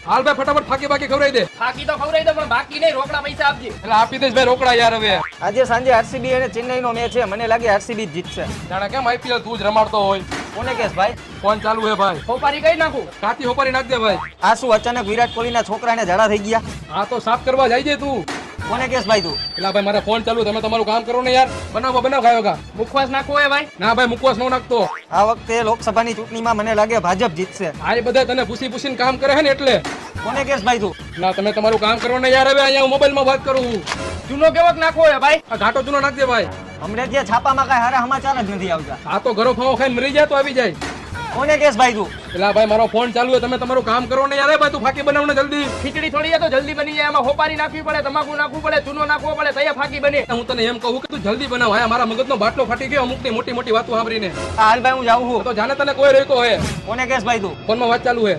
હાલ ભાઈ ફટાફટ ફાકી બાકી ખવડાવી દે. બાકી તો ખવડાવી દો પણ બાકી નહીં, રોકડા પૈસા આપજે. એટલે આપી દઈશ ભાઈ રોકડા યાર. હવે આજે સાંજે આરસીબી અને ચેન્નઈનો મેચ છે, મને લાગે આરસીબી જ જીતશે. જાણે કેમ આઈપીએલ તું જ રમાડતો હોય. કોને કેસ ભાઈ? ફોન ચાલુ હે ભાઈ. હોપારી કઈ નાખું. કાતી હોપારી નાખ દે ભાઈ. આ શું અચાનક વિરાટ કોહલીના છોકરાને ઝાડા થઈ ગયા? આ તો સાફ કરવા જાય છે તું. કોને કેસ ભાઈ તું? એટલે ભાઈ મારા ફોન ચાલુ, તમે તમારું કામ કરો ને યાર. બનાવો ખાયો કા. મુખવાસ નાખવો હોય ભાઈ. ના ભાઈ મુકવાસ નો નાખતો. આ વખતે લોકસભાની ચૂંટણીમાં મને લાગે ભાજપ જીતશે. આ બધા તને પૂછીને કામ કરે છે ને એટલે. કોને કેસ ભાઈ તું? ના તમે તમારું કામ કરો ને યાર. હવે અહીંયા હું મોબાઈલમાં વાત કરું છું. જૂનો કેવોક નાખવો હોય ભાઈ. આ ઘાટો જૂનો નાખ દે ભાઈ. હમણાં જે છાપામાં કઈ હારા સમાચાર જ નથી આવતા. આ તો ઘરો ફાવો ખાઈને મરી જાય તો આવી જાય. કોને કેસ ભાઈ તું? એટલે ભાઈ મારો ફોન ચાલુ છે, તમે તમારું કામ કરો ને યાર. ભાઈ તું ફાકી બનાવ ને જલ્દી. ખીચડી થોડી છે તો જલ્દી બની જાય. એમાં હોપારી નાખવી પડે, તમાકુ નાખવું પડે, ચૂનો નાખવો પડે, તૈયાર ફાકી બને. હું તને એમ કહું કે તું જલ્દી બનાવ. આ મારા મગજનો બાટલો ફાટી ગયો અમુક ની મોટી મોટી વાતો સાંભળીને. હાલ ભાઈ હું જાઉં છું. તો જાણે તને કોઈ રોક્યો હોય. કોને કેસ ભાઈ તું? ફોનમાં વાત ચાલુ છે.